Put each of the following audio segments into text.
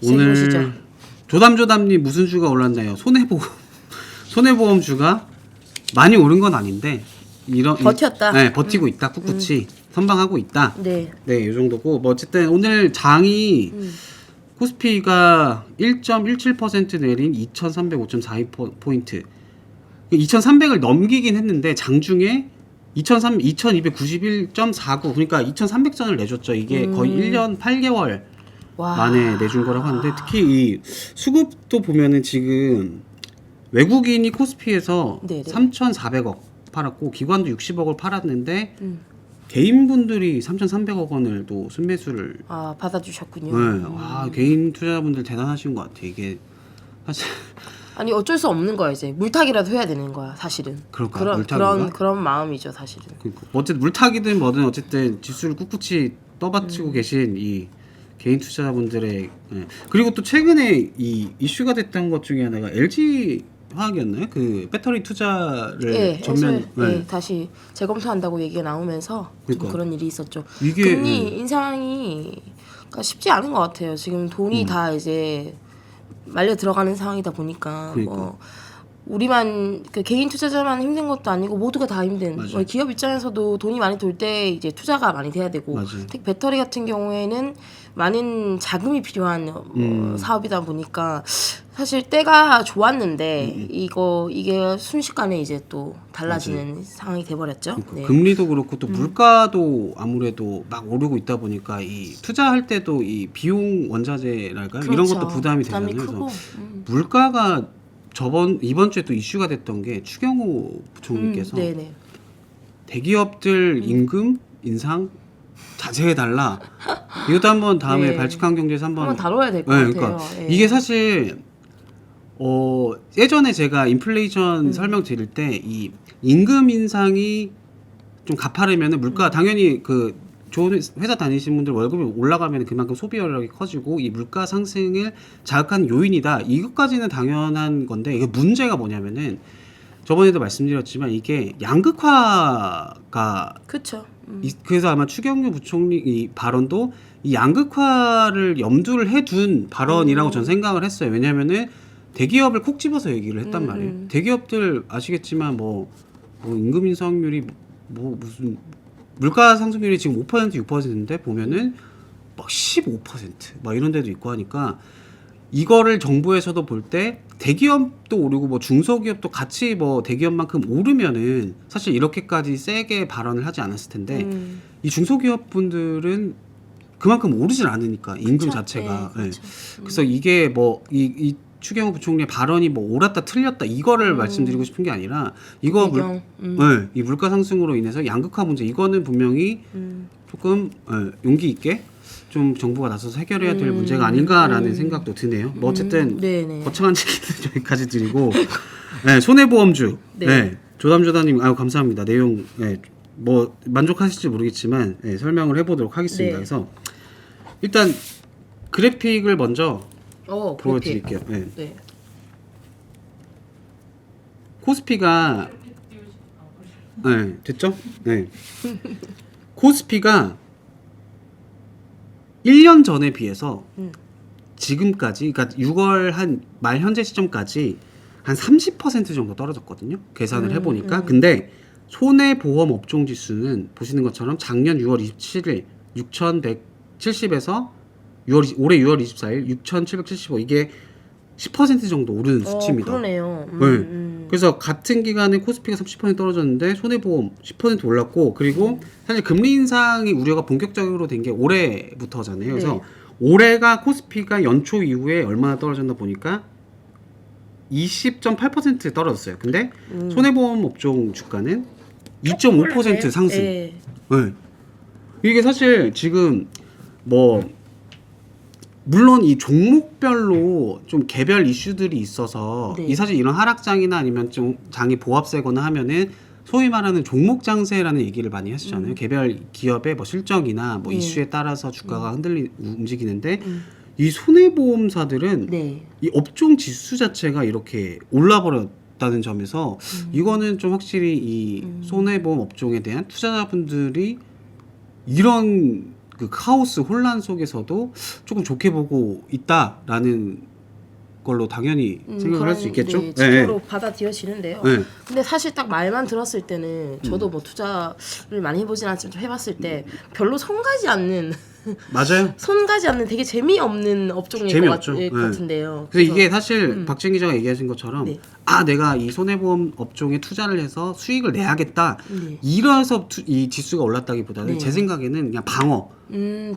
오늘 조담조담님 무슨 주가 올랐나요? 손해보험주가 많이 오른 건 아닌데 버텼다. 네, 버티고 있다. 꿋꿋이 선방하고 있다. 네. 네, 이 정도고 뭐 어쨌든 오늘 장이 코스피가 1.17% 내린 2305.42포인트. 2300을 넘기긴 했는데 장중에 2291.49 그러니까 2300전을 내줬죠. 이게 거의 1년 8개월 와. 만에 내준 거라고 하는데 특히 이 수급도 보면은 지금 외국인이 코스피에서 네네. 3,400억 팔았고 기관도 60억을 팔았는데 개인분들이 3,300억 원을 또 순매수를 받아주셨군요. 네. 와, 개인 투자자분들 대단하신 것 같아. 이게 사실 아니 어쩔 수 없는 거야 이제 물타기라도 해야 되는 거야 사실은. 그럴까요? 물타기인가? 그런 마음이죠 사실은. 그러니까 어쨌든 물타기든 뭐든 어쨌든 지수를 꿋꿋이 떠받치고 계신 이 개인 투자자분들의 그리고 또 최근에 이 이슈가 됐던 것 중에 하나가 LG 화학이었나요? 그 배터리 투자를 전면 다시 재검토한다고 얘기가 나오면서 그러니까. 좀 그런 일이 있었죠. 이게 금리 인상이 쉽지 않은 것 같아요. 지금 돈이 다 이제 말려 들어가는 상황이다 보니까 그러니까. 뭐 우리만 그 개인 투자자만 힘든 것도 아니고 모두가 다 힘든. 뭐 기업 입장에서도 돈이 많이 돌 때 이제 투자가 많이 돼야 되고 맞아요. 특히 배터리 같은 경우에는 많은 자금이 필요한 사업이다 보니까 사실 때가 좋았는데 이게 순식간에 이제 또 달라지는 상황이 돼버렸죠. 그러니까 네. 금리도 그렇고 또 물가도 아무래도 막 오르고 있다 보니까 이 투자할 때도 이 비용 원자재랄까요? 이런 그렇죠. 것도 부담이 되잖아요. 크고. 그래서 물가가 이번 주에 또 이슈가 됐던 게 추경호 부총리께서 네네. 대기업들 임금 인상 자제해달라. 이것도 한번 다음에 네. 발칙한 경제에서 한번 다뤄야 될 것 네, 같아요. 그러니까 예. 이게 사실 예전에 제가 인플레이션 설명 드릴 때 이 임금 인상이 좀 가파르면은 물가 당연히 그 좋은 회사 다니시는 분들 월급이 올라가면 그만큼 소비 여력이 커지고 이 물가 상승을 자극하는 요인이다. 이것까지는 당연한 건데 이게 문제가 뭐냐면은 저번에도 말씀드렸지만 이게 양극화가 그렇죠. 그래서 아마 추경호 부총리 이 발언도 이 양극화를 염두를 해둔 발언이라고 전 생각을 했어요. 왜냐면은 대기업을 콕 집어서 얘기를 했단 말이에요. 대기업들 아시겠지만 뭐 임금 인상률이 뭐 무슨 물가 상승률이 지금 5% 6%인데 보면은 막 15%막 이런 데도 있고 하니까 이거를 정부에서도 볼 때 대기업도 오르고 뭐 중소기업도 같이 뭐 대기업만큼 오르면은 사실 이렇게까지 세게 발언을 하지 않았을 텐데 이 중소기업 분들은 그만큼 오르질 않으니까 임금 그쵸? 자체가 네, 그쵸. 그래서 이게 뭐 이 추경호 부총리의 발언이 뭐 옳았다 틀렸다 이거를 말씀드리고 싶은 게 아니라 이거 이 물가 상승으로 인해서 양극화 문제 이거는 분명히 조금 용기 있게 좀 정부가 나서서 해결해야 될 문제가 아닌가라는 생각도 드네요. 뭐 어쨌든 거창한 얘기는 여기까지 드리고 손해보험주 조담조담님 감사합니다. 내용 뭐 만족하실지 모르겠지만 설명을 해보도록 하겠습니다. 그래서 일단 그래픽을 먼저 보여드릴게요. 네. 코스피가 됐죠? 코스피가 1년 전에 비해서 지금까지 그러니까 6월 한 말 현재 시점까지 한 30% 정도 떨어졌거든요. 계산을 해보니까. 근데 손해보험 업종 지수는 보시는 것처럼 작년 6월 27일 6,170에서 올해 6월 24일 6,775 이게 10% 정도 오른 수치입니다. 그러네요. 그래서 같은 기간에 코스피가 30% 떨어졌는데 손해보험 10% 올랐고 그리고 사실 금리 인상이 우려가 본격적으로 된 게 올해부터잖아요. 그래서 올해가 코스피가 연초 이후에 얼마나 떨어졌나 보니까 20.8% 떨어졌어요. 근데 손해보험 업종 주가는 2.5% 상승. 이게 사실 지금 뭐 물론 이 종목별로 좀 개별 이슈들이 있어서 이 사실 이런 하락장이나 아니면 좀 장이 보합세거나 하면은 소위 말하는 종목 장세라는 얘기를 많이 하시잖아요. 개별 기업의 뭐 실적이나 뭐 이슈에 따라서 주가가 움직이는데 이 손해보험사들은 이 업종 지수 자체가 이렇게 올라버렸다는 점에서 이거는 좀 확실히 이 손해보험 업종에 대한 투자자분들이 이런 그 카오스 혼란 속에서도 조금 좋게 보고 있다라는 걸로 당연히 생각을 할 수 있겠죠. 네, 직접으로 받아들여지는데요. 네. 근데 사실 딱 말만 들었을 때는 저도 뭐 투자를 많이 해보진 않지만 좀 해봤을 때 별로 손가지 않는 맞아요. 손가지 않는 되게 재미없는 업종일 재미없죠. 것 같은데요. 그래서 이게 사실 박진 기자가 얘기하신 것처럼 네. 내가 이 손해보험 업종에 투자를 해서 수익을 내야겠다. 네. 이래서 이 지수가 올랐다기보다는 네. 제 생각에는 그냥 방어.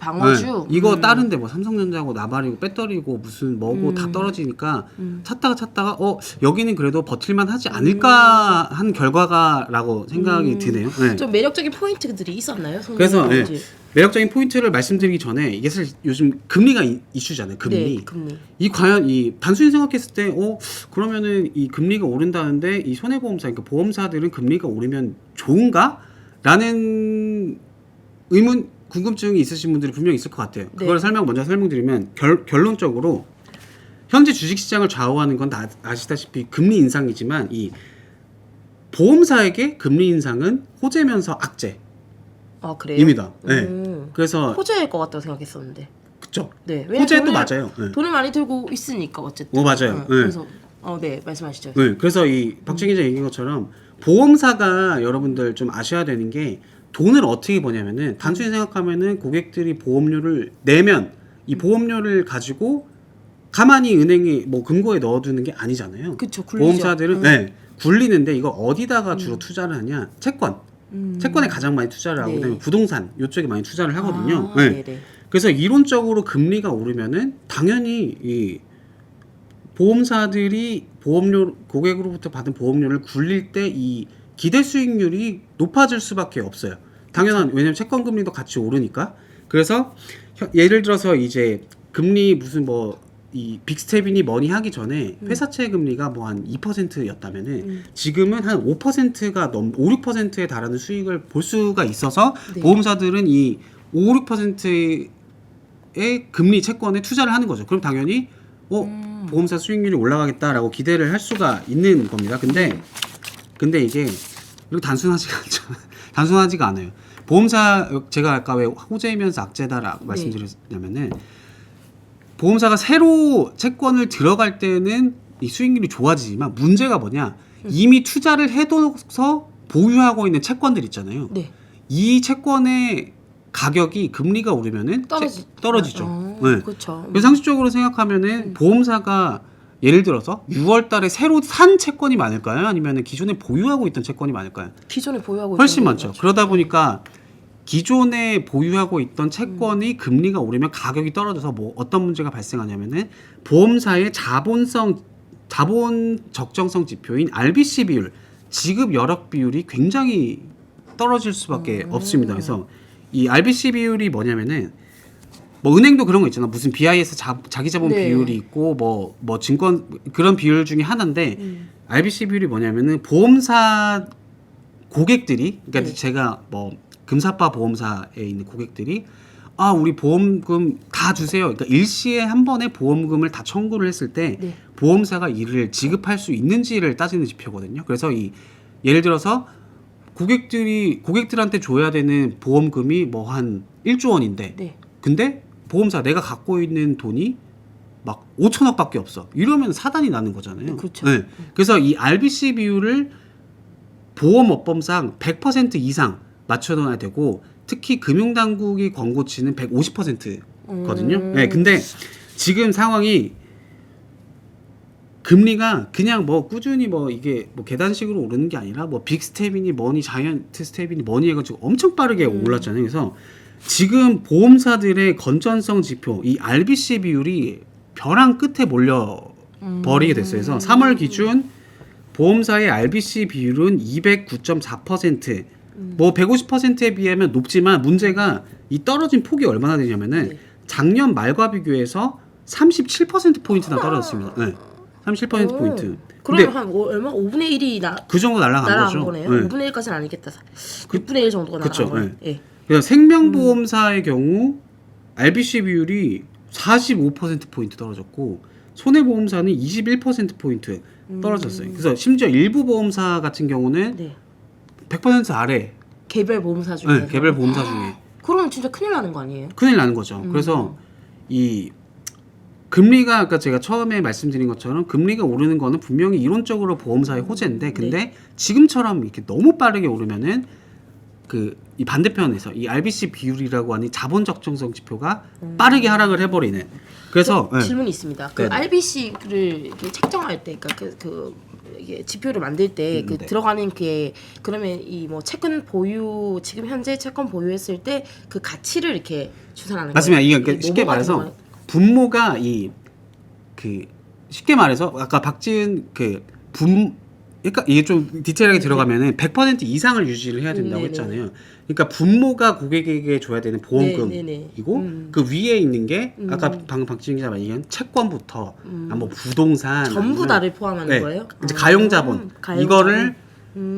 방어주. 이거 다른데 뭐 삼성전자고 나발이고 배터리고 무슨 뭐고 다 떨어지니까 찾다가 여기는 그래도 버틸만 하지 않을까 한 결과가라고 생각이 드네요. 네. 좀 매력적인 포인트들이 있었나요? 그래서 손해보험지? 매력적인 포인트를 말씀드리기 전에 이게 사실 요즘 금리가 이슈잖아요. 금리. 네, 금리. 이 과연 이 단순히 생각했을 때 그러면은 이 금리가 오른다는데 이 손해보험사 그러니까 보험사들은 금리가 오르면 좋은가? 라는 궁금증이 있으신 분들이 분명히 있을 것 같아요. 그걸 먼저 설명드리면 결론적으로 현재 주식시장을 좌우하는 건 다 아시다시피 금리 인상이지만 이 보험사에게 금리 인상은 호재면서 악재. 아 그래요? 입니다. 네. 그래서 호재일 것 같다고 생각했었는데. 그쵸. 네. 호재도 맞아요. 네. 돈을 많이 들고 있으니까 어쨌든. 맞아요. 네. 그래서 네 말씀하시죠. 네. 그래서 이 박진 기자 얘기한 것처럼 보험사가 여러분들 좀 아셔야 되는 게 돈을 어떻게 버냐면은 단순히 생각하면은 고객들이 보험료를 내면 이 보험료를 가지고 가만히 은행에 뭐 금고에 넣어두는 게 아니잖아요. 그쵸. 굴리죠. 보험사들은 굴리는데 이걸 어디다가 주로 투자를 하냐? 채권. 채권에 가장 많이 투자를 하고 그다음에 부동산 이쪽에 많이 투자를 하거든요. 네. 그래서 이론적으로 금리가 오르면은 당연히 이 보험사들이 고객으로부터 받은 보험료를 굴릴 때 이 기대 수익률이 높아질 수밖에 없어요. 왜냐면 채권 금리도 같이 오르니까. 그래서 예를 들어서 이제 금리 무슨 이 빅스텝이니 뭐니 하기 전에 회사채 금리가 뭐 한 2%였다면은 지금은 한 5%가 5, 6%에 달하는 수익을 볼 수가 있어서 보험사들은 이 5, 6%의 금리 채권에 투자를 하는 거죠. 그럼 당연히 보험사 수익률이 올라가겠다라고 기대를 할 수가 있는 겁니다. 근데 이게 이거 단순하지가 않아요. 보험사 제가 아까 왜 호재이면서 악재다라고 말씀드렸냐면은 보험사가 새로 채권을 들어갈 때는 이 수익률이 좋아지지만 문제가 뭐냐? 이미 투자를 해둬서 보유하고 있는 채권들 있잖아요. 네. 이 채권의 가격이 금리가 오르면은 떨어지죠. 네. 그렇죠. 그래서 상식적으로 생각하면은 보험사가 예를 들어서 6월달에 새로 산 채권이 많을까요? 아니면 기존에 보유하고 있던 채권이 많을까요? 기존에 보유하고 훨씬 많죠. 그러다 보니까 기존에 보유하고 있던 채권이 금리가 오르면 가격이 떨어져서 뭐 어떤 문제가 발생하냐면은 보험사의 자본 적정성 지표인 RBC 비율, 지급 여력 비율이 굉장히 떨어질 수밖에 없습니다. 그래서 이 RBC 비율이 뭐냐면은 뭐 은행도 그런 거 있잖아. 무슨 BIS 자기 자본 비율이 있고 뭐 증권 그런 비율 중에 하나인데 RBC 비율이 뭐냐면은 보험사 고객들이 그러니까 제가 뭐 금사빠 보험사에 있는 고객들이 우리 보험금 다 주세요. 그러니까 일시에 한 번에 보험금을 다 청구를 했을 때 보험사가 이를 지급할 수 있는지를 따지는 지표거든요. 그래서 예를 들어서 고객들한테 줘야 되는 보험금이 뭐 한 1조 원인데 근데 보험사 내가 갖고 있는 돈이 막 5천억밖에 없어. 이러면 사단이 나는 거잖아요. 그렇죠. 네. 그래서 이 RBC 비율을 보험업범상 100% 이상 맞춰놔야 되고 특히 금융당국이 권고치는 150%거든요. 네, 근데 지금 상황이 금리가 그냥 뭐 꾸준히 뭐 이게 뭐 계단식으로 오르는 게 아니라 뭐 빅스텝이니 뭐니 자이언트 스텝이니 뭐니 해가지고 엄청 빠르게 올랐잖아요. 그래서 지금 보험사들의 건전성 지표 이 RBC 비율이 벼랑 끝에 몰려 버리게 됐어요. 그래서 3월 기준 보험사의 RBC 비율은 209.4%. 뭐 150%에 비하면 높지만 문제가 이 떨어진 폭이 얼마나 되냐면은 작년 말과 비교해서 37% 포인트나 떨어졌습니다. 네. 37% 포인트. 그러면 한 얼마? 5분의 1이 그 정도 날아간 거죠. 거네요. 네. 5분의 1까지는 아니겠다. 6분의 1 정도가 날아간 거예요. 네. 그래서 생명보험사의 경우 RBC 비율이 45% 포인트 떨어졌고 손해보험사는 21% 포인트 떨어졌어요. 그래서 심지어 일부 보험사 같은 경우는 100% 아래. 개별 보험사 중에. 개별 보험사 중에. 그러면 진짜 큰일 나는 거 아니에요? 큰일 나는 거죠. 그래서 이 금리가 아까 제가 처음에 말씀드린 것처럼 금리가 오르는 거는 분명히 이론적으로 보험사의 호재인데 근데 지금처럼 이렇게 너무 빠르게 오르면은 그 이 반대편에서 이 RBC 비율이라고 하는 자본 적정성 지표가 빠르게 하락을 해버리는. 그래서 질문이 있습니다. 그 네네. RBC를 이렇게 책정할 때, 그러니까 이게 지표를 만들 때 그 네. 들어가는 게 그러면 이 뭐 채권 보유 지금 현재 채권 보유했을 때 그 가치를 이렇게 추산하는 맞습니다. 거예요. 이게 쉽게 뭐뭐가 말해서 들어가는- 분모가 그 쉽게 말해서 아까 박지은 그러니까 이게 좀 디테일하게 들어가면은 100% 이상을 유지를 해야 된다고 네네. 했잖아요. 그러니까 분모가 고객에게 줘야 되는 보험금이고 그 위에 있는 게 아까 방금 박지은 기자 말한 채권부터 뭐 부동산 전부 아니면 다를 포함하는 네, 거예요? 이제 가용자본 가용자본. 이거를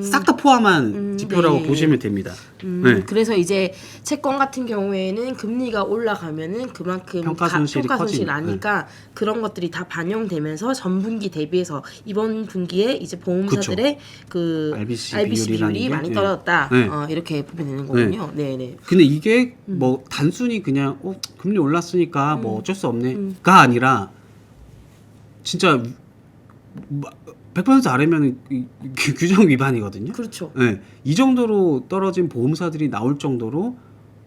싹 다 포함한 지표라고 네. 보시면 됩니다. 네. 그래서 이제 채권 같은 경우에는 금리가 올라가면은 그만큼 평가 손실이 커지니까. 나니까 그런 것들이 다 반영되면서 전분기 대비해서 이번 분기에 이제 보험사들의 그 RBC RBC 비율이라는 비율이 게, 많이 네. 떨어졌다. 네. 이렇게 보면 되는 거군요. 네, 네. 근데 이게 뭐 단순히 그냥 금리 올랐으니까 뭐 어쩔 수 없네가 아니라 진짜 100% 아래면 규정 위반이거든요. 그렇죠. 네, 이 정도로 떨어진 보험사들이 나올 정도로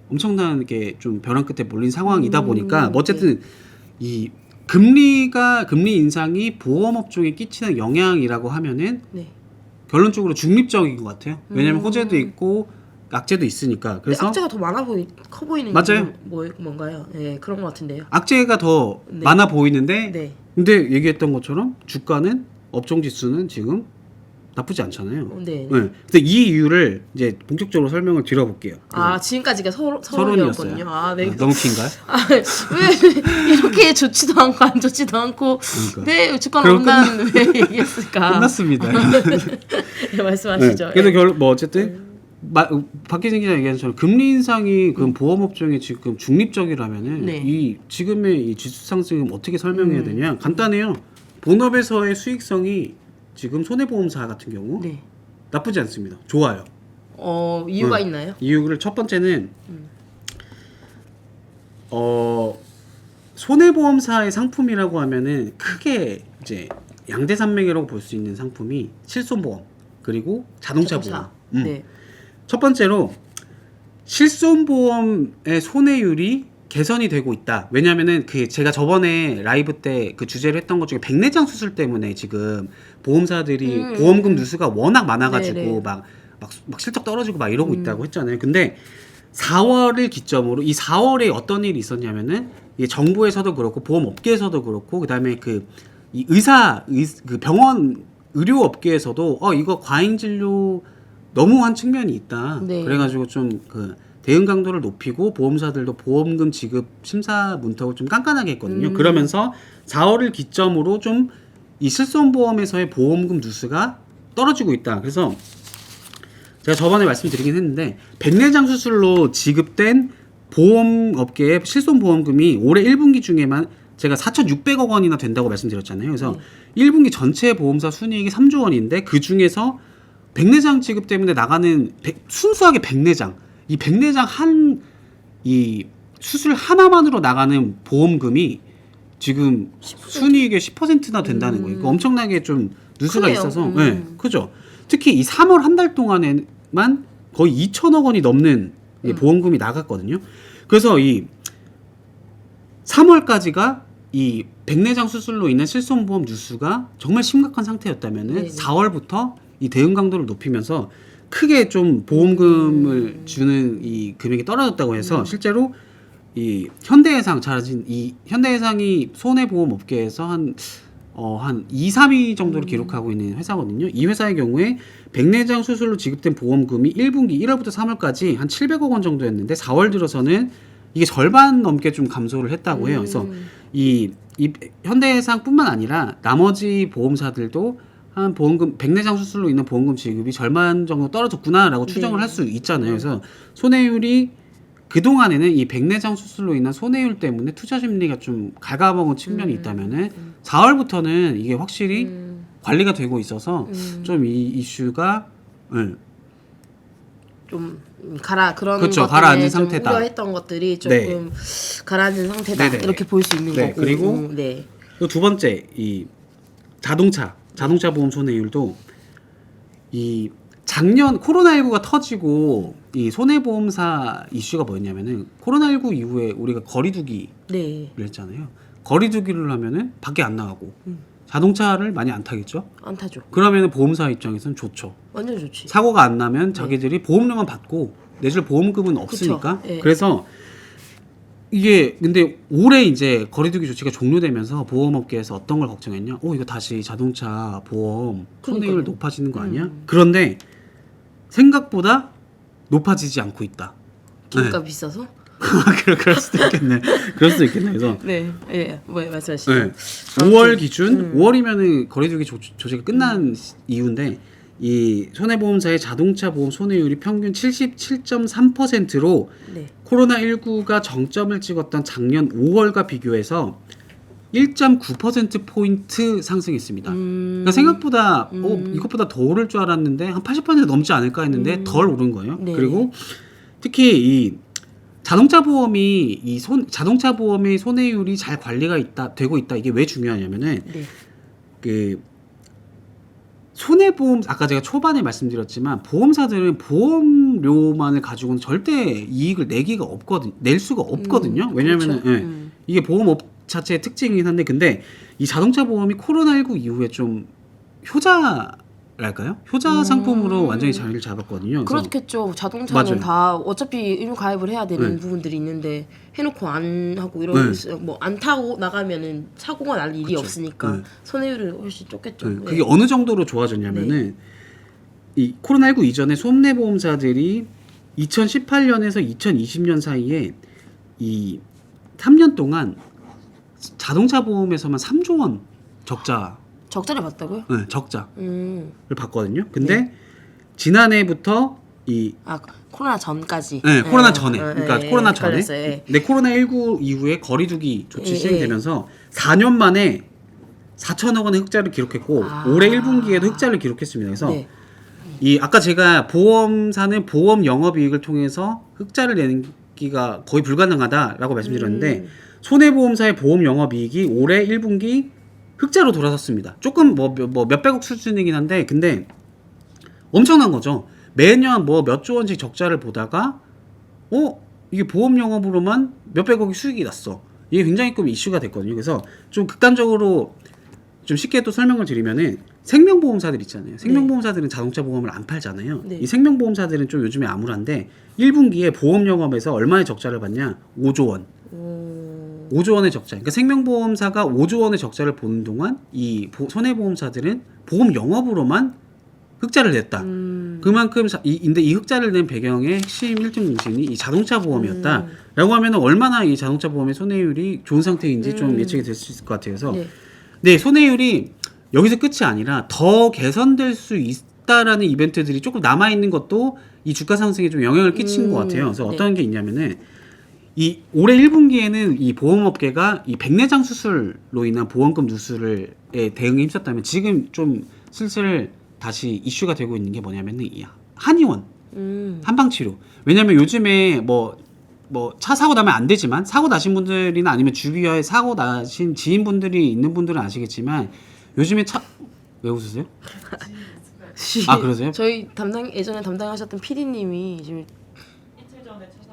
엄청나게 좀 벼랑 끝에 몰린 상황이다 보니까 뭐 어쨌든 이 금리 인상이 보험업종에 끼치는 영향이라고 하면은 네. 결론적으로 중립적인 것 같아요. 왜냐하면 호재도 있고 악재도 있으니까. 근데 그래서 악재가 더 커 보이는 맞아요. 게 뭔가요? 네, 그런 것 같은데요. 악재가 더 네. 많아 보이는데 네. 근데 얘기했던 것처럼 주가는 업종 지수는 지금 나쁘지 않잖아요. 네. 네. 근데 이 이유를 이제 본격적으로 설명을 드려볼게요. 지금까지가 서론이었어요. 서론이었거든요. 네. 너무 긴가요? 왜 이렇게 좋지도 않고 안 좋지도 않고 그러니까. 네 주가는 그럼 오른다는 왜 얘기했을까? 끝났습니다. 네, 말씀하시죠. 그래서 뭐 어쨌든 박기진 기자 얘기한 것처럼 금리 인상이 그 보험업종에 지금 중립적이라면은 네. 이 지금의 이 지수 상승을 어떻게 설명해야 되냐? 간단해요. 본업에서의 수익성이 지금 손해보험사 같은 경우 네. 나쁘지 않습니다. 좋아요. 이유가 있나요? 이유를 첫 번째는 손해보험사의 상품이라고 하면은 크게 이제 양대산맥이라고 볼 수 있는 상품이 실손보험 그리고 자동차 보험. 네. 첫 번째로 실손보험의 손해율이 개선이 되고 있다. 왜냐하면은 그 제가 저번에 라이브 때 그 주제를 했던 것 중에 백내장 수술 때문에 지금 보험사들이 보험금 누수가 워낙 많아가지고 네네. 막 실적 떨어지고 막 이러고 있다고 했잖아요. 근데 4월을 기점으로 이 4월에 어떤 일이 있었냐면은 이게 정부에서도 그렇고 보험업계에서도 그렇고 그다음에 이 그 병원 의료업계에서도 이거 과잉 진료 너무한 측면이 있다. 네. 그래가지고 좀 그 대응 강도를 높이고 보험사들도 보험금 지급 심사 문턱을 좀 깐깐하게 했거든요. 그러면서 4월을 기점으로 좀 이 실손보험에서의 보험금 누수가 떨어지고 있다. 그래서 제가 저번에 말씀드리긴 했는데 백내장 수술로 지급된 보험업계의 실손보험금이 올해 1분기 중에만 제가 4,600억 원이나 된다고 말씀드렸잖아요. 그래서 1분기 전체 보험사 순이익이 3조 원인데 그 중에서 백내장 지급 때문에 나가는 순수하게 백내장 이 백내장 이 수술 하나만으로 나가는 보험금이 지금 순이익의 10%나 된다는 거예요. 그러니까 엄청나게 좀 누수가 크네요. 있어서 네, 크죠. 특히 이 3월 한 달 동안에만 거의 2천억 원이 넘는 이 보험금이 나갔거든요. 그래서 이 3월까지가 이 백내장 수술로 인한 실손보험 누수가 정말 심각한 상태였다면은 네네. 4월부터 이 대응 강도를 높이면서 크게 좀 보험금을 주는 이 금액이 떨어졌다고 해서 실제로 이 현대해상 잘하신 이 현대해상이 손해보험 업계에서 한 2, 3위 정도를 기록하고 있는 회사거든요. 이 회사의 경우에 백내장 수술로 지급된 보험금이 1분기 1월부터 3월까지 한 700억 원 정도였는데 4월 들어서는 이게 절반 넘게 좀 감소를 했다고 해요. 그래서 이 현대해상뿐만 아니라 나머지 보험사들도 한 보험금 백내장 수술로 인한 보험금 지급이 절반 정도 떨어졌구나라고 추정을 할 수 있잖아요. 그래서 손해율이 그동안에는 이 백내장 수술로 인한 손해율 때문에 투자 심리가 좀 갉아먹은 측면이 있다면은 4월부터는 이게 확실히 관리가 되고 있어서 좀 이 이슈가 좀 그런 그쵸, 것들에 가라앉은 좀 상태다. 우려했던 것들이 조금 네. 가라앉은 상태다 네네네. 이렇게 볼 수 있는 네, 거고. 그리고 네. 또 두 번째 이 자동차 보험 손해율도 이 작년 코로나19가 터지고 이 손해보험사 이슈가 뭐였냐면은 코로나19 이후에 우리가 거리두기를 네. 했잖아요. 거리두기를 하면은 밖에 안 나가고 자동차를 많이 안 타겠죠. 안 타죠. 그러면은 보험사 입장에서는 좋죠. 완전 좋지. 사고가 안 나면 자기들이 보험료만 받고 내줄 보험금은 없으니까. 그쵸. 예. 그래서 이게 근데 올해 이제 거리두기 조치가 종료되면서 보험업계에서 어떤 걸 걱정했냐? 이거 다시 자동차 보험 손해율 그러니까요. 높아지는 거 아니야? 그런데 생각보다 높아지지 않고 있다. 기름값 비싸서? 그럴 수도 있겠네. 그럴 수도 있겠네. 그래서 네. 예. 뭐 말씀하시죠. 네. 5월 기준 5월이면은 거리두기 조치가 끝난 이유인데 이 손해보험사의 자동차 보험 손해율이 평균 77.3%로 네. 코로나19가 정점을 찍었던 작년 5월과 비교해서 1.9%포인트 상승했습니다. 그러니까 생각보다 이것보다 더 오를 줄 알았는데 한 80% 넘지 않을까 했는데 덜 오른 거예요. 네. 그리고 특히 이 자동차 보험이 자동차 보험의 손해율이 잘 관리가 되고 있다. 이게 왜 중요하냐면은 네. 그 손해보험 아까 제가 초반에 말씀드렸지만 보험사들은 보험료만을 가지고는 절대 이익을 낼 수가 없거든요. 왜냐하면 그렇죠. 이게 보험업 자체의 특징이긴 한데 근데 이 자동차 보험이 코로나19 이후에 좀 효자랄까요? 효자 상품으로 완전히 자리를 잡았거든요. 그래서 그렇겠죠. 자동차는 맞아요. 다 어차피 의무 가입을 해야 되는 네. 부분들이 있는데 해놓고 안 하고 이런 뭐 안 타고 나가면은 사고가 날 일이 그쵸. 없으니까 네. 손해율은 훨씬 좁겠죠. 네. 그게 어느 정도로 좋아졌냐면은 이 코로나19 이전에 손해보험사들이 2018년에서 2020년 사이에 이 3년 동안 자동차 보험에서만 3조 원 적자를 봤다고요? 적자를 봤거든요. 근데 지난해부터 코로나 전까지. 코로나 전에 그러니까 코로나 전에 헷갈렸어요. 네, 코로나19 이후에 거리두기 조치 시행되면서 4년 만에 4천억 원의 흑자를 기록했고 올해 1분기에도 흑자를 기록했습니다. 그래서 네. 이 아까 제가 보험사는 보험 영업이익을 통해서 흑자를 내는 기가 거의 불가능하다라고 말씀드렸는데 손해보험사의 보험 영업이익이 올해 1분기 흑자로 돌아섰습니다. 조금 뭐 몇백억 수준이긴 한데 근데 엄청난 거죠. 매년 뭐 몇 조 원씩 적자를 보다가 이게 보험 영업으로만 몇백억이 수익이 났어. 이게 굉장히 좀 이슈가 됐거든요. 그래서 좀 극단적으로 좀 쉽게 또 설명을 드리면은 생명보험사들 있잖아요. 생명보험사들은 자동차 보험을 안 팔잖아요. 네. 이 생명보험사들은 좀 요즘에 암울한데 1분기에 보험 영업에서 얼마의 적자를 봤냐? 5조 원. 5조 원의 적자. 그러니까 생명보험사가 5조 원의 적자를 보는 동안 이 손해보험사들은 보험 영업으로만 흑자를 냈다. 그만큼 근데 이 흑자를 낸 배경의 핵심 1등 공신이 이 자동차 보험이었다라고 하면 얼마나 이 자동차 보험의 손해율이 좋은 상태인지 좀 예측이 될 수 있을 것 같아요. 그래서 네, 손해율이 여기서 끝이 아니라 더 개선될 수 있다라는 이벤트들이 조금 남아 있는 것도 이 주가 상승에 좀 영향을 끼친 것 같아요. 그래서 어떤 게 있냐면은 이 올해 1분기에는 이 보험업계가 이 백내장 수술로 인한 보험금 누수에 대응에 힘썼다면 지금 좀 슬슬 다시 이슈가 되고 있는 게 뭐냐면은 이 한의원 한방치료. 왜냐면 요즘에 뭐 차 사고 나면 안 되지만 사고 나신 분들이나 아니면 주위에 사고 나신 지인분들이 있는 분들은 아시겠지만 요즘에 왜 웃으세요? 그러세요? 저희 예전에 담당하셨던 PD님이 지금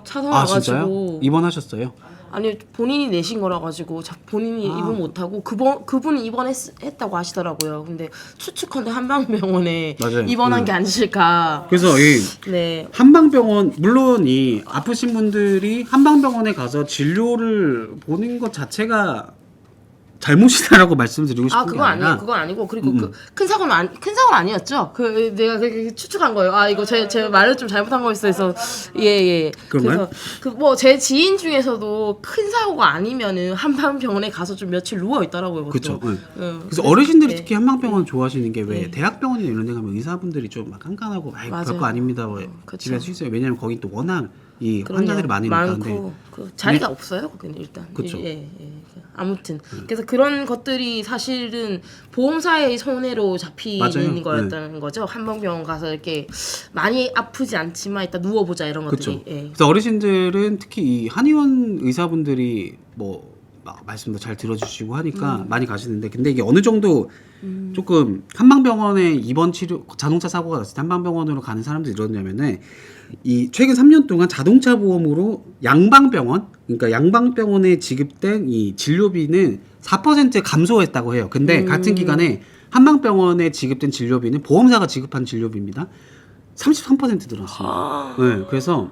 차선 진짜요? 와가지고 입원하셨어요? 아니 본인이 내신 거라 가지고 본인이 입원 못하고 그분이 입원했다고 하시더라고요. 근데 추측컨대 한방병원에 맞아요. 입원한 게 아니실까. 그래서 이 네. 한방병원 물론 이 아프신 분들이 한방병원에 가서 진료를 보는 것 자체가 잘못이다라고 말씀드리고 싶은 게 그거 아니라 아니에요. 그건 아니고 그리고 큰 사고는 아니었죠. 내가 그렇게 추측한 거예요. 이거 제 말을 좀 잘못한 거 있어서 예. 그런가요? 그래서 제 지인 중에서도 큰 사고가 아니면은 한방병원에 가서 좀 며칠 누워 있더라고요. 그렇죠. 보통. 그래서 어르신들이 네. 특히 한방병원 좋아하시는 게 왜 대학병원이나 이런 데 가면 의사분들이 좀 막 깐깐하고 맞아요. 별거 아닙니다. 뭐 그쵸. 집에서 쉬세요. 왜냐면 거긴 또 워낙 이 그럼요. 환자들이 많으니까. 근데 많고 그 자리가 없어요. 거기는 일단. 그쵸. 예. 아무튼 그래서 그런 것들이 사실은 보험사의 손해로 잡히는 맞아요. 거였다는 거죠. 한방병원 가서 이렇게 많이 아프지 않지만 일단 누워보자 이런 그렇죠. 것들이. 예. 그래서 어르신들은 특히 이 한의원 의사분들이 뭐 말씀도 잘 들어주시고 하니까 많이 가시는데, 근데 이게 어느 정도 조금 한방병원에 입원 치료 자동차 사고가 났을 때 한방병원으로 가는 사람들이 이러냐면은 이 최근 3년 동안 자동차 보험으로 양방병원, 그러니까 양방병원에 지급된 이 진료비는 4% 감소했다고 해요. 근데 같은 기간에 한방병원에 지급된 진료비는 보험사가 지급한 진료비입니다. 33% 늘었습니다. 네, 그래서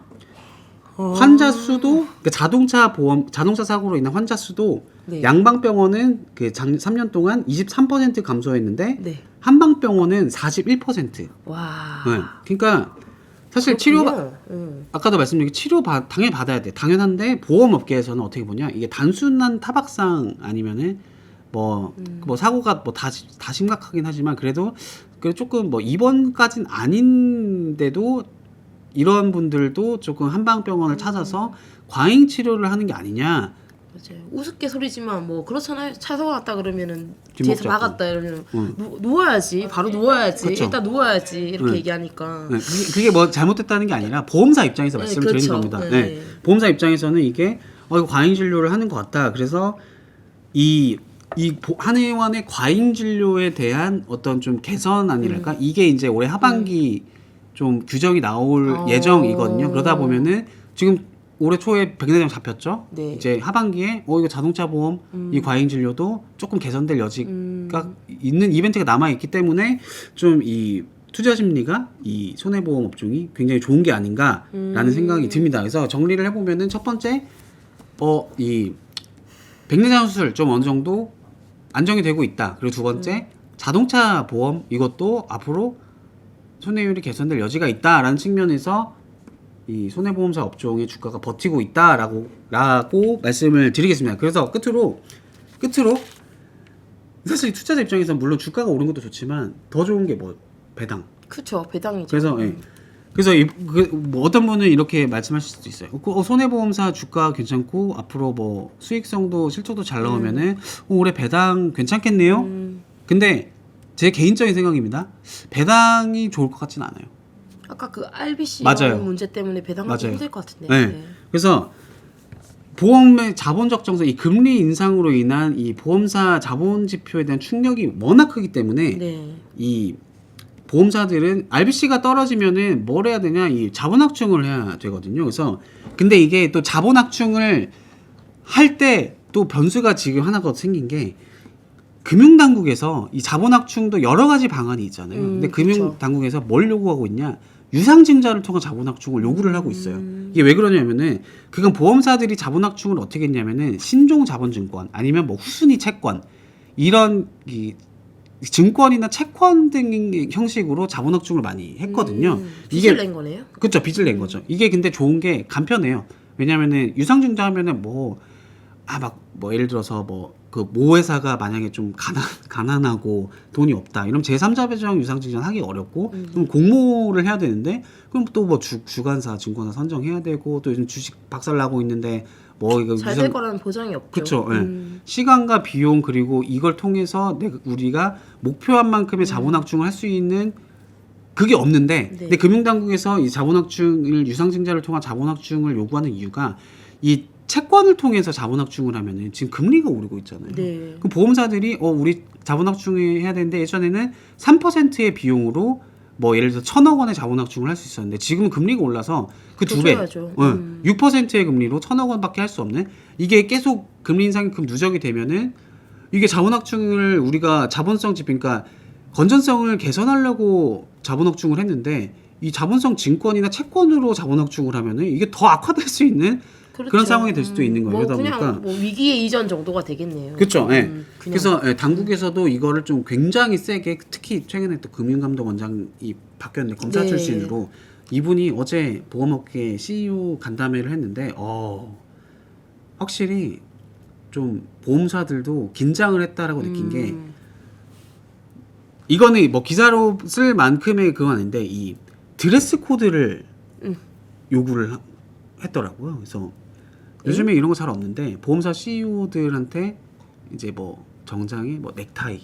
환자 수도, 그러니까 자동차 사고로 인한 환자 수도 네. 양방병원은 그 3년 동안 23% 감소했는데 네. 한방병원은 41%. 와. 네. 그러니까 사실 치료가 아까도 말씀드린 게 당연히 받아야 돼. 당연한데 보험업계에서는 어떻게 보냐, 이게 단순한 타박상 아니면은 뭐 사고가 뭐 다 심각하긴 하지만 그래도 조금 뭐 입원까진 아닌데도 이런 분들도 조금 한방병원을 찾아서 과잉 치료를 하는 게 아니냐. 맞아요. 우습게소리지만 뭐 그렇잖아요. 차 사고 났다 그러면은 뒷목 뒤에서 잡고. 막았다 이러면 누워야지. 바로 누워야지. 그쵸. 일단 누워야지. 이렇게 네. 얘기하니까. 네, 그게 뭐 잘못됐다는 게 아니라 보험사 입장에서 네, 말씀을 드리는 그렇죠. 겁니다. 네. 네. 보험사 입장에서는 이게 이거 과잉 진료를 하는 것 같다. 그래서 이 한의원의 과잉 진료에 대한 어떤 좀 개선안이랄까, 이게 이제 올해 하반기 좀 규정이 나올 예정이거든요. 그러다 보면은 지금 올해 초에 백내장 잡혔죠. 네. 이제 하반기에 이거 자동차 보험 이 과잉 진료도 조금 개선될 여지가 있는 이벤트가 남아 있기 때문에 좀 이 투자 심리가 이 손해보험 업종이 굉장히 좋은 게 아닌가라는 생각이 듭니다. 그래서 정리를 해보면은 첫 번째 이 백내장 수술 좀 어느 정도 안정이 되고 있다. 그리고 두 번째 자동차 보험 이것도 앞으로 손해율이 개선될 여지가 있다라는 측면에서 이 손해보험사 업종의 주가가 버티고 있다라고 말씀을 드리겠습니다. 그래서 끝으로 사실 투자자 입장에서 물론 주가가 오른 것도 좋지만 더 좋은 게 뭐 배당. 그렇죠. 배당이죠. 그래서 뭐 어떤 분은 이렇게 말씀하실 수도 있어요. 손해보험사 주가 괜찮고 앞으로 뭐 수익성도 실적도 잘 나오면은 올해 배당 괜찮겠네요. 근데 제 개인적인 생각입니다. 배당이 좋을 것 같지는 않아요. 아까 그 RBC 맞아요. 문제 때문에 배당하기 맞아요. 힘들 것 같은데. 네. 그래서 보험의 자본적 정서, 이 금리 인상으로 인한 이 보험사 자본 지표에 대한 충격이 워낙 크기 때문에 네. 이 보험사들은 RBC가 떨어지면은 뭘 해야 되냐, 이 자본확충을 해야 되거든요. 그래서 근데 이게 또 자본확충을 할 때 또 변수가 지금 하나 더 생긴 게, 금융당국에서 이 자본확충도 여러 가지 방안이 있잖아요. 근데 금융당국에서 뭘 요구하고 있냐, 유상증자를 통한 자본확충을 요구를 하고 있어요. 이게 왜 그러냐면은 그건 보험사들이 자본확충을 어떻게 했냐면은 신종자본증권 아니면 뭐 후순위 채권 이런 이 증권이나 채권 등 형식으로 자본확충을 많이 했거든요. 빚을 낸 거네요. 그렇죠, 빚을 낸 거죠. 이게 근데 좋은 게 간편해요. 왜냐면은 유상증자 하면은 뭐 예를 들어서 그 모회사가 만약에 좀 가난하고 돈이 없다 이러면 제3자 배정 유상증자는 하기 어렵고 그럼 공모를 해야 되는데, 그럼 또 뭐 주관사 증권사 선정해야 되고, 또 요즘 주식 박살나고 있는데 이거 잘 될 거라는 보장이 없죠. 그렇죠. 시간과 비용, 그리고 이걸 통해서 우리가 목표한 만큼의 자본확충을 할 수 있는 그게 없는데, 네. 근데 금융당국에서 이 자본확충을 유상증자를 통한 자본확충을 요구하는 이유가, 이 채권을 통해서 자본확충을 하면은 지금 금리가 오르고 있잖아요. 네. 그럼 보험사들이 우리 자본확충해야 되는데, 예전에는 3%의 비용으로 뭐 예를 들어서 1,000억 원의 자본확충을 할 수 있었는데 지금은 금리가 올라서 그 두 배, 줘야죠. 6%의 금리로 1,000억 원밖에 할 수 없는, 이게 계속 금리 인상이 누적이 되면은 이게 자본확충을 우리가 자본성 지표, 그러니까 건전성을 개선하려고 자본확충을 했는데 이 자본성 증권이나 채권으로 자본확충을 하면은 이게 더 악화될 수 있는 그렇죠. 그런 상황이 될 수도 있는 거예요. 뭐 그러다 그냥 보니까 뭐 위기의 이전 정도가 되겠네요. 그렇죠. 예. 그냥. 그래서 당국에서도 이거를 좀 굉장히 세게, 특히 최근에 또 금융감독원장이 바뀌었는데 검사 네. 출신으로, 이분이 어제 보험업계 CEO 간담회를 했는데 확실히 좀 보험사들도 긴장을 했다라고 느낀 게, 이거는 뭐 기사로 쓸 만큼의 그건 아닌데 이 드레스 코드를 요구를 했더라고요. 그래서 요즘에 이런 거 잘 없는데 보험사 CEO들한테 이제 뭐 정장에 뭐 넥타이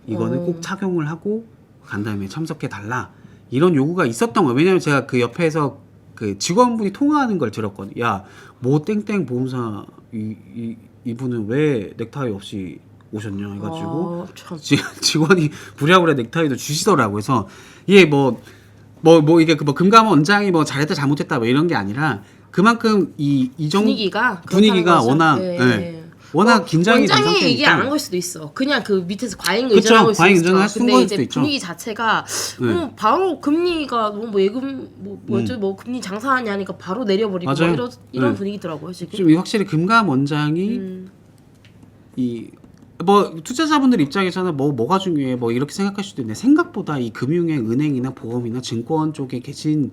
이거는 꼭 착용을 하고 간 다음에 참석해 달라 이런 요구가 있었던 거예요. 왜냐면 제가 그 옆에서 그 직원분이 통화하는 걸 들었거든요. 야, 뭐 땡땡 보험사 이분은 왜 넥타이 없이 오셨냐 해가지고 참. 직원이 부랴부랴 넥타이도 주시더라고요. 그래서 이게 뭐 이게 그 뭐 금감원 원장이 뭐 잘했다 잘못했다 뭐 이런 게 아니라 그만큼 이 분위기가 워낙 워낙 긴장이 된 원장이 얘기 안 상태니까 한 걸 수도 있어. 그냥 그 밑에서 과잉 그쵸, 의존하고 있을 과잉 수도 의존할 있어. 근데 수도 이제 있죠. 분위기 자체가 네. 바로 금리가 뭐 예금 뭐 금리 장사하냐 하니까 바로 내려버리고 뭐 맞아요. 이런 네. 분위기더라고요 지금. 좀 확실히 금감 원장이 이 뭐 투자자분들 입장에서는 뭐가 중요해 뭐 이렇게 생각할 수도 있는데 생각보다 이 금융의 은행이나 보험이나 증권 쪽에 계신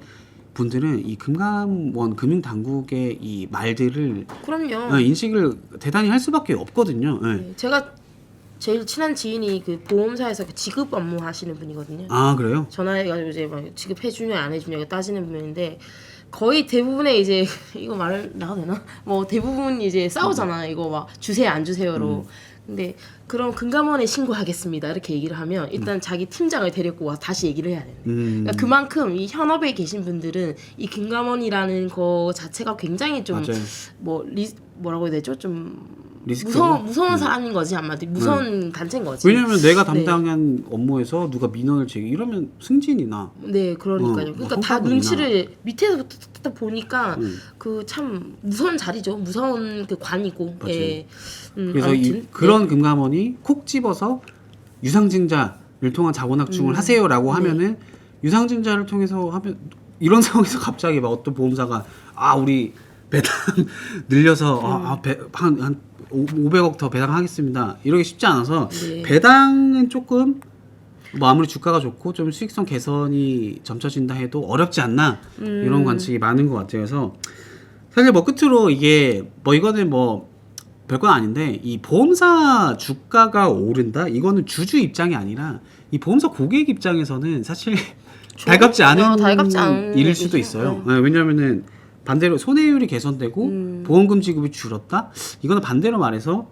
분들은 이 금감원 금융당국의 이 말들을 그럼요. 인식을 대단히 할 수밖에 없거든요. 네. 네, 제가 제일 친한 지인이 그 보험사에서 그 지급 업무 하시는 분이거든요. 아 그래요? 전화해가지고 이제 막 지급해주냐 안 해주냐 따지는 분인데 거의 대부분의 이제 이거 말 나가도 되나? 뭐 대부분 이제 싸우잖아. 이거 막 주세요 안 주세요로. 근데 그럼 금감원에 신고하겠습니다 이렇게 얘기를 하면 일단 자기 팀장을 데리고 와 다시 얘기를 해야 되는. 그러니까 그만큼 이 현업에 계신 분들은 이 금감원이라는 거 자체가 굉장히 좀 뭐라고 해야 되죠? 좀 무서운 사람인 거지 한마디 무서운 단체인 거지. 왜냐면 내가 담당한 업무에서 누가 민원을 제기 이러면 승진이나 네 그러니까요. 그러니까 다 눈치를 밑에서부터 보니까 그 참 무서운 자리죠. 무서운 그 관이고. 예. 그래서 아무튼, 그런 금감원이 콕 집어서 유상증자를 통한 자본확충을 하세요라고 하면은 유상증자를 통해서 하면 이런 상황에서 갑자기 막 어떤 보험사가 우리 배당 늘려서 한 500억 더 배당하겠습니다. 이러기 쉽지 않아서 배당은 조금 뭐 아무리 주가가 좋고 좀 수익성 개선이 점쳐진다 해도 어렵지 않나 이런 관측이 많은 것 같아요. 그래서 사실 뭐 끝으로 이게 뭐 이거는 뭐 별건 아닌데 이 보험사 주가가 오른다 이거는 주주 입장이 아니라 이 보험사 고객 입장에서는 사실 달갑지 않은 일일 수도 있어요. 네, 왜냐하면은 반대로 손해율이 개선되고 보험금 지급이 줄었다. 이거는 반대로 말해서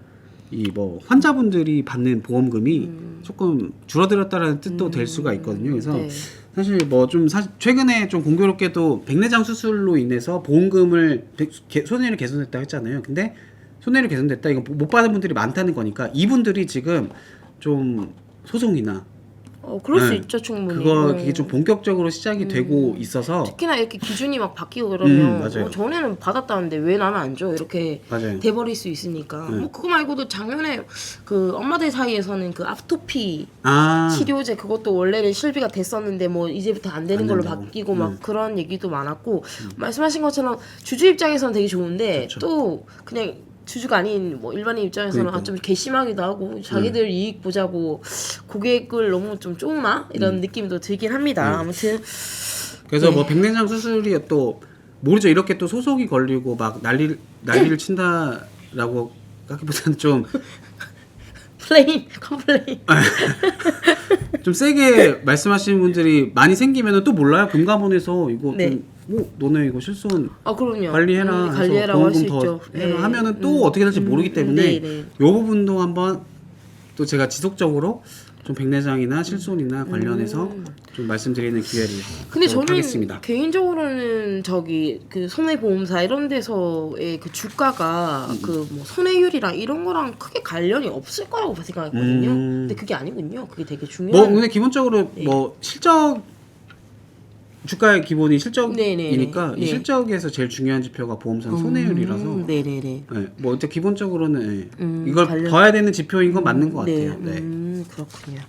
이 뭐 환자분들이 받는 보험금이 조금 줄어들었다라는 뜻도 될 수가 있거든요. 그래서 사실 뭐 좀 최근에 좀 공교롭게도 백내장 수술로 인해서 보험금을 손해율이 개선됐다 했잖아요. 근데 손해율이 개선됐다 이거 못 받은 분들이 많다는 거니까 이분들이 지금 좀 소송이나 그럴 수 있죠 충분히. 그게 좀 본격적으로 시작이 되고 있어서 특히나 이렇게 기준이 막 바뀌고 그러면 맞아요. 전에는 받았다는데 왜 나는 안 줘? 이렇게 맞아요. 돼버릴 수 있으니까. 뭐 그거 말고도 작년에 그 엄마들 사이에서는 그 아토피 치료제 그것도 원래는 실비가 됐었는데 뭐 이제부터 안 되는 걸로 된다고. 바뀌고 막 그런 얘기도 많았고 말씀하신 것처럼 주주 입장에서는 되게 좋은데 또 그냥 주주가 아닌 뭐 일반인 입장에서는 좀 괘씸하기도 하고 자기들 이익 보자고 고객을 너무 좀 쪼나 이런 느낌도 들긴 합니다. 아무튼 그래서 뭐 백내장 수술이 또 모르죠. 이렇게 또 소송이 걸리고 막 난리를 친다라고 하기보다는 좀 컴플레인 좀 세게 말씀하시는 분들이 많이 생기면은 또 몰라요. 금감원에서 이거 좀 너네 이거 실손 그럼요. 관리해라. 관리해라고 할 수 보험금 있죠. 더 해라 하면은 또 어떻게 될지 모르기 때문에 이 부분도 한번 또 제가 지속적으로 좀 백내장이나 실손이나 관련해서 좀 말씀드리는 기회를 근데 저는 하겠습니다. 개인적으로는 저기 그 손해보험사 이런 데서의 그 주가가 그 뭐 손해율이랑 이런 거랑 크게 관련이 없을 거라고 생각했거든요. 근데 그게 아니군요. 그게 되게 중요한. 뭐 근데 기본적으로 뭐 실적 주가의 기본이 실적이니까 이 실적에서 제일 중요한 지표가 보험사 손해율이라서 네네네. 뭐 일단 기본적으로는 이걸 봐야 되는 지표인 건 맞는 것 같아요. 그렇군요.